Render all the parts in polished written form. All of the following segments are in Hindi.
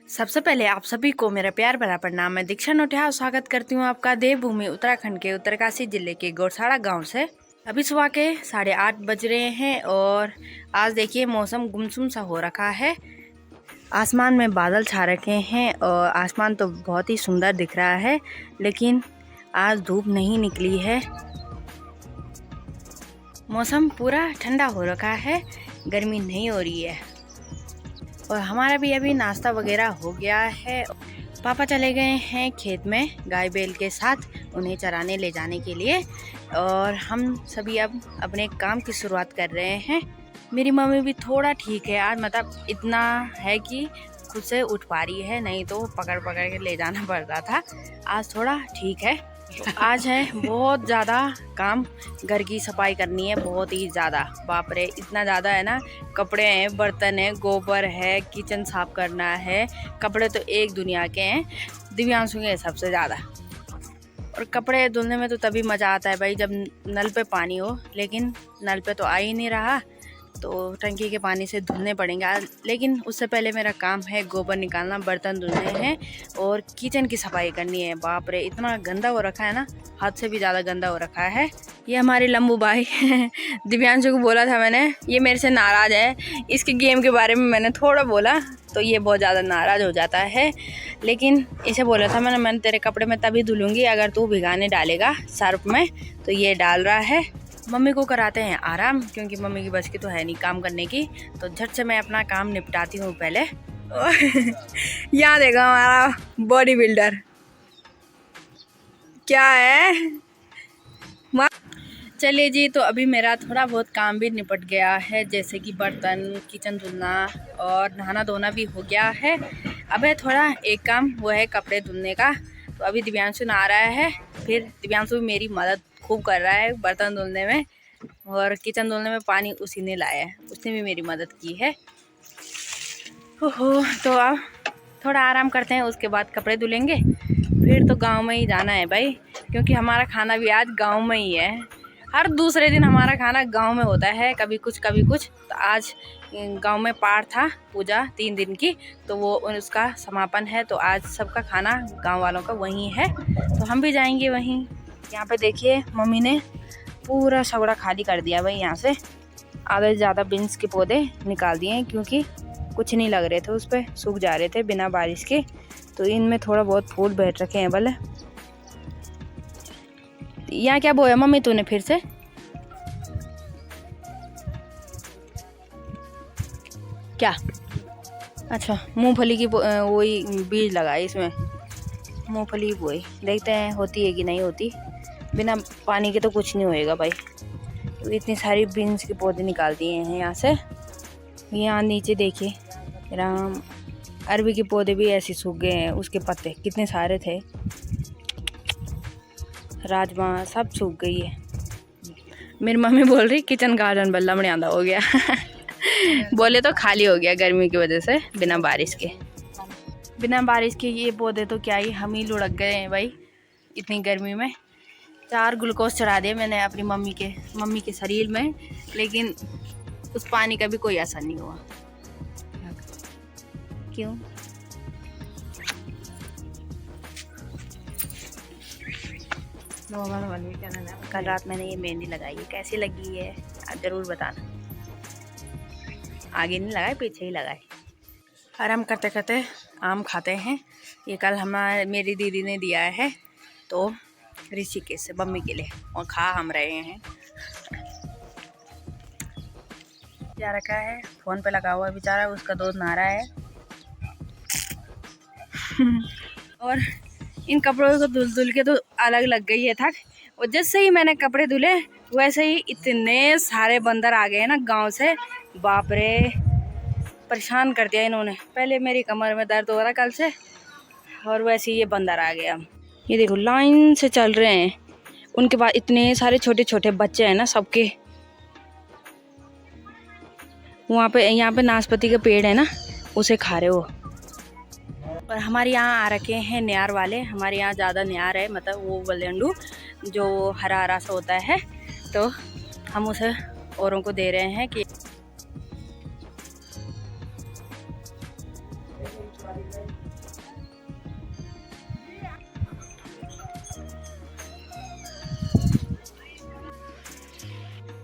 सबसे पहले आप सभी को मेरा प्यार भरा प्रणाम। मैं दीक्षा नोटियाल स्वागत करती हूँ आपका देवभूमि उत्तराखंड के उत्तरकाशी जिले के गौरसाड़ा गांव से। अभी सुबह के 8:30 बज रहे हैं और आज देखिए मौसम गुमसुम सा हो रखा है। आसमान में बादल छा रखे हैं और आसमान तो बहुत ही सुंदर दिख रहा है, लेकिन आज धूप नहीं निकली है। मौसम पूरा ठंडा हो रखा है, गर्मी नहीं हो रही है। और हमारा भी अभी नाश्ता वगैरह हो गया है। पापा चले गए हैं खेत में गाय बैल के साथ, उन्हें चराने ले जाने के लिए, और हम सभी अब अपने काम की शुरुआत कर रहे हैं। मेरी मम्मी भी थोड़ा ठीक है आज, मतलब इतना है कि खुद से उठ पा रही है, नहीं तो पकड़ पकड़ के ले जाना पड़ता था। आज थोड़ा ठीक है। आज है बहुत ज़्यादा काम, घर की सफाई करनी है बहुत ही ज़्यादा। बाप रे, इतना ज़्यादा है ना। कपड़े हैं, बर्तन है, गोबर है, किचन साफ करना है। कपड़े तो एक दुनिया के हैं, दिव्यांशु के सबसे ज़्यादा। और कपड़े धुलने में तो तभी मज़ा आता है भाई जब नल पे पानी हो, लेकिन नल पे तो आ ही नहीं रहा, तो टंकी के पानी से धुलने पड़ेंगे। लेकिन उससे पहले मेरा काम है गोबर निकालना, बर्तन धुलने हैं और किचन की सफाई करनी है। बाप रे, इतना गंदा हो रखा है ना, हद से भी ज़्यादा गंदा हो रखा है। ये हमारे लंबू भाई दिव्यांशु को बोला था मैंने, ये मेरे से नाराज़ है। इसके गेम के बारे में मैंने थोड़ा बोला तो ये बहुत ज़्यादा नाराज़ हो जाता है, लेकिन इसे बोला था मैंने तेरे कपड़े में तभी धुलूँगी अगर तू भिगाने डालेगा सर्फ में। तो ये डाल रहा है। मम्मी को कराते हैं आराम, क्योंकि मम्मी की बस की तो है नहीं काम करने की। तो झट से मैं अपना काम निपटाती हूँ पहले। यहाँ देखो हमारा बॉडी बिल्डर क्या है। चलिए जी, तो अभी मेरा थोड़ा बहुत काम भी निपट गया है, जैसे कि बर्तन, किचन धुलना और नहाना धोना भी हो गया है। अब है थोड़ा एक काम, वो है कपड़े धुलने का। तो अभी दिव्यांशु नहा रहा है, फिर दिव्यांशु भी मेरी मदद खूब कर रहा है बर्तन धुलने में, और किचन धुलने में पानी उसी ने लाया है, उसने भी मेरी मदद की है। ओहो, तो अब थोड़ा आराम करते हैं, उसके बाद कपड़े धुलेंगे। फिर तो गांव में ही जाना है भाई, क्योंकि हमारा खाना भी आज गांव में ही है। हर दूसरे दिन हमारा खाना गांव में होता है, कभी कुछ कभी कुछ। तो आज गांव में पाठ था, पूजा 3 दिन की, तो वो उसका समापन है। तो आज सबका खाना गांव वालों का वहीं है, तो हम भी जाएंगे वहीं। यहाँ पे देखिए मम्मी ने पूरा सगड़ा खाली कर दिया भाई। यहाँ से आधे से ज़्यादा बीन्स के पौधे निकाल दिए हैं, क्योंकि कुछ नहीं लग रहे थे, उस पर सूख जा रहे थे बिना बारिश के। तो इनमें थोड़ा बहुत फूल बैठ रखे हैं। भले यहाँ क्या बोया मम्मी तूने फिर से? क्या? अच्छा, मूंगफली की वही बीज लगाए इसमें, मूंगफली बोई। देखते हैं होती है कि नहीं होती। बिना पानी के तो कुछ नहीं होएगा भाई। तो इतनी सारी बीन्स के पौधे निकाल दिए हैं यहाँ से। यहाँ नीचे देखिए राम, अरबी के पौधे भी ऐसे सूख गए हैं, उसके पत्ते कितने सारे थे। राजमा सब सूख गई है। मेरी मम्मी बोल रही किचन गार्डन बल्ला बने आंदा हो गया। बोले तो खाली हो गया गर्मी की वजह से, बिना बारिश के। बिना बारिश के ये पौधे तो क्या ही, हम ही लुढ़क गए हैं भाई इतनी गर्मी में। 4 ग्लूकोज चढ़ा दिए मैंने अपनी मम्मी के शरीर में, लेकिन उस पानी का भी कोई असर नहीं हुआ। क्यों? कल रात मैंने ये मेहंदी लगाई है, कैसी लगी है आप ज़रूर बताना। आगे नहीं लगाए, पीछे ही लगाए। आराम करते करते आम खाते हैं। ये कल मेरी दीदी ने दिया है, तो ऋषिकेश से मम्मी के लिए, और खा हम रहे हैं। क्या रखा है, फ़ोन पे लगा हुआ बेचारा, उसका दूध नहा रहा है। और इन कपड़ों को धुल के तो अलग लग गई है थक। और जैसे ही मैंने कपड़े धुले, वैसे ही इतने सारे बंदर आ गए हैं ना गांव से। बाप रे, परेशान कर दिया इन्होंने। पहले मेरी कमर में दर्द हो रहा कल से, और वैसे ही ये बंदर आ गया। ये देखो लाइन से चल रहे हैं, उनके पास इतने सारे छोटे छोटे बच्चे हैं ना सबके। वहाँ पे, यहाँ पे नाशपाती का पेड़ है ना, उसे खा रहे हो। और हमारे यहाँ आ रखे हैं न्यार वाले। हमारे यहाँ ज़्यादा न्यार है, मतलब वो वलेंडू जो हरा हरा सा होता है, तो हम उसे औरों को दे रहे हैं कि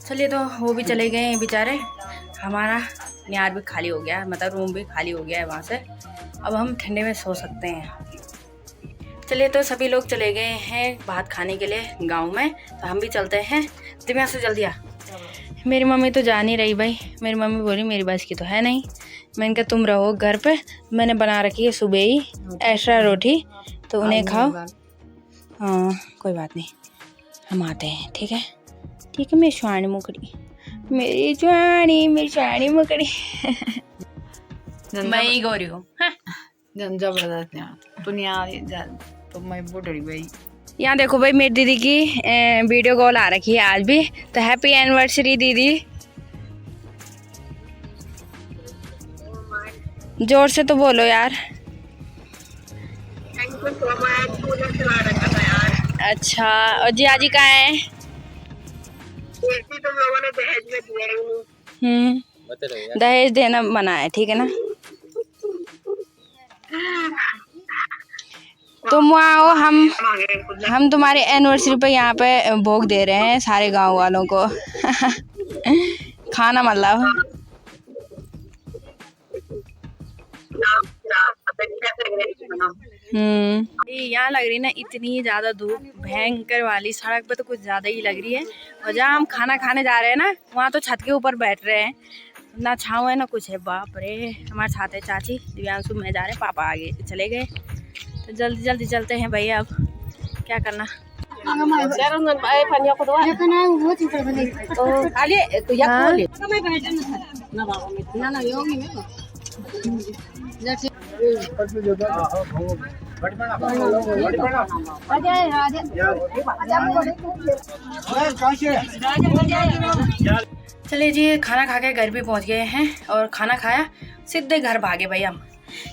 चलिए तो वो भी चले गए हैं बेचारे। हमारा नियार भी खाली हो गया है, मतलब रूम भी खाली हो गया है वहाँ से। अब हम ठंडे में सो सकते हैं। चलिए तो सभी लोग चले गए हैं भात खाने के लिए गांव में, तो हम भी चलते हैं। दिव्या से जल्दी आ। मेरी मम्मी तो जा नहीं रही भाई। मेरी मम्मी बोली मेरी बस की तो है नहीं। मैंने कहा तुम रहो घर पे, मैंने बना रखी है सुबह ही एक्स्ट्रा रोटी, तो उन्हें खाओ। हाँ कोई बात नहीं, हम आते हैं। ठीक है ठीक है। मेरी स्वाणी मुकड़ी, मेरी स्वाणी मुकड़ी। मैं ही गोरी हूँ। जबरदस्त तो मैं बुढ़ी भाई। यहाँ देखो भाई मेरी दीदी की वीडियो कॉल आ रखी है आज भी, तो हैप्पी एनिवर्सरी दीदी। जोर से तो बोलो यार। अच्छा, और जिया जी कहाँ है? तो लोगों ने दहेज में दिया। दहेज देना मना है, ठीक है ना। तुम आओ, हम तुम्हारे एनिवर्सरी पे यहाँ पे भोग दे रहे हैं सारे गांव वालों को। खाना मतलब यहाँ लग रही ना इतनी ज्यादा धूप, भयंकर वाली। सड़क पे तो कुछ ज्यादा ही लग रही है। और जहाँ हम खाना खाने जा रहे हैं ना, वहाँ तो छत के ऊपर बैठ रहे हैं, ना छाँव है ना कुछ है। बाप रे, हमारे साथ है चाची, दिव्यांशु, मैं जा रहे हैं, पापा आगे चले गए। तो जल्दी जल्दी चलते हैं भैया, अब क्या करना। चलिए जी, खाना खा के घर भी पहुंच गए हैं, और खाना खाया सीधे घर भागे भाई हम।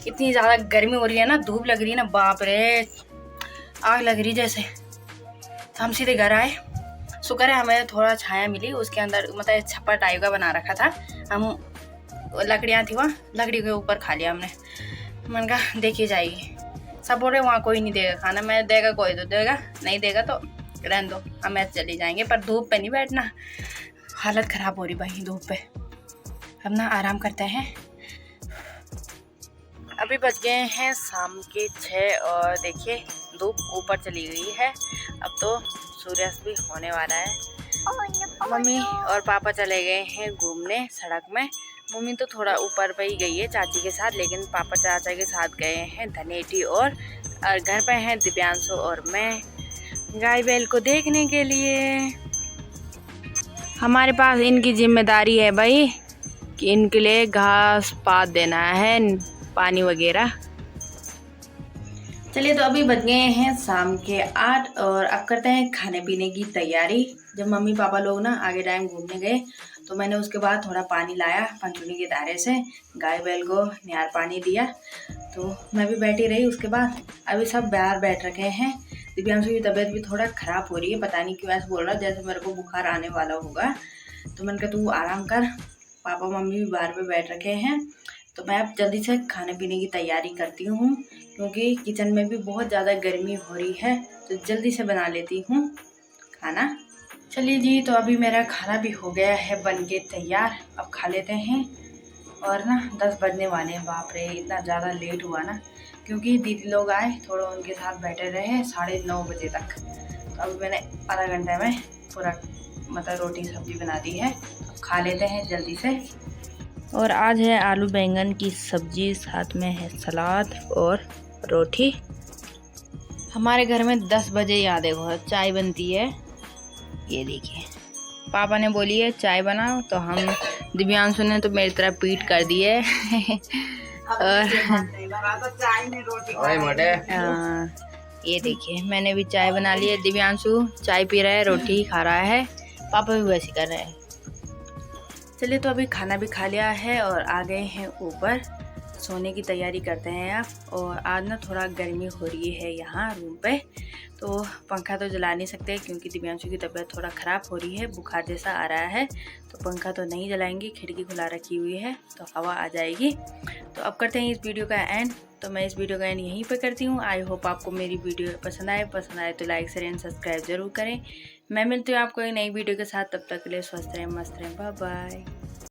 इतनी ज़्यादा गर्मी हो रही है ना, धूप लग रही है ना, बाप रे आग लग रही जैसे। तो हम सीधे घर आए। शुक्र है हमें थोड़ा छाया मिली, उसके अंदर मतलब छप्पर टाइप का बना रखा था। हम लकड़ियाँ थी वहाँ, लकड़ी के ऊपर खा लिया हमने। मैंने कहा देखी जाएगी। सब बोल रहे वहाँ कोई नहीं देगा खाना। मैं देगा कोई तो देगा, नहीं देगा तो रहने दो, हम ऐसे चले जाएंगे, पर धूप पे नहीं बैठना। हालत ख़राब हो रही भाई धूप पे। अब ना आराम करते हैं। अभी बज गए हैं शाम के 6 और देखिए धूप ऊपर चली गई है। अब तो सूर्यास्त भी होने वाला है। मम्मी और पापा चले गए हैं घूमने सड़क में। मम्मी तो थोड़ा ऊपर पे ही गई है चाची के साथ, लेकिन पापा चाचा के साथ गए हैं धनेटी। और घर पे हैं दिव्यांशु और मैं गाय बैल को देखने के लिए। हमारे पास इनकी जिम्मेदारी है भाई कि इनके लिए घास पात देना है, पानी वगैरह। चलिए तो अभी बज गए हैं शाम के 8 और अब करते हैं खाने पीने की तैयारी। जब मम्मी पापा लोग ना आगे टाइम घूमने गए, तो मैंने उसके बाद थोड़ा पानी लाया पंचुनी के दायरे से, गाय बैल को नियार पानी दिया, तो मैं भी बैठी रही। उसके बाद अभी सब बाहर बैठ रखे हैं। दिव्यांशु की तबीयत भी थोड़ा ख़राब हो रही है, पता नहीं क्यों ऐसा बोल रहा जैसे मेरे को बुखार आने वाला होगा। तो मैंने कहा तू आराम कर। पापा मम्मी भी बाहर पे बैठ रखे हैं, तो मैं अब जल्दी से खाने पीने की तैयारी करती हूँ, क्योंकि किचन में भी बहुत ज़्यादा गर्मी हो रही है, तो जल्दी से बना लेती हूँ खाना। चलिए जी, तो अभी मेरा खाना भी हो गया है बन के तैयार, अब खा लेते हैं। और ना 10 बजने वाले हैं। बाप रे इतना ज़्यादा लेट हुआ ना, क्योंकि दीदी लोग आए, थोड़ा उनके साथ बैठे रहे 9:30 बजे तक। तो अभी मैंने आधा घंटे में पूरा मतलब रोटी सब्जी बना दी है, अब खा लेते हैं जल्दी से। और आज है आलू बैंगन की सब्जी, साथ में है सलाद और रोटी। हमारे घर में 10 बजे याद है चाय बनती है। ये देखिए पापा ने बोली है चाय बनाओ, तो हम दिव्यांशु ने तो मेरी तरह पीट कर दी है। और ये देखिए मैंने भी चाय बना ली है। दिव्यांशु चाय पी रहा है, रोटी खा रहा है, पापा भी वैसे कर रहे हैं। चलिए तो अभी खाना भी खा लिया है और आ गए हैं ऊपर, सोने की तैयारी करते हैं आप। और आज ना थोड़ा गर्मी हो रही है यहाँ रूम पे, तो पंखा तो जला नहीं सकते क्योंकि दिव्यांशु की तबीयत थोड़ा ख़राब हो रही है, बुखार जैसा आ रहा है, तो पंखा तो नहीं जलाएंगे। खिड़की खुला रखी हुई है तो हवा आ जाएगी। तो अब करते हैं इस वीडियो का एंड। तो मैं इस वीडियो का एंड यहीं पे करती हूँ। आई होप आपको मेरी वीडियो पसंद आए तो लाइक शेयर एंड सब्सक्राइब जरूर करें। मैं मिलती हूँ आपको एक नई वीडियो के साथ, तब तक के लिए स्वस्थ रहें, मस्त रहें, बाय बाय।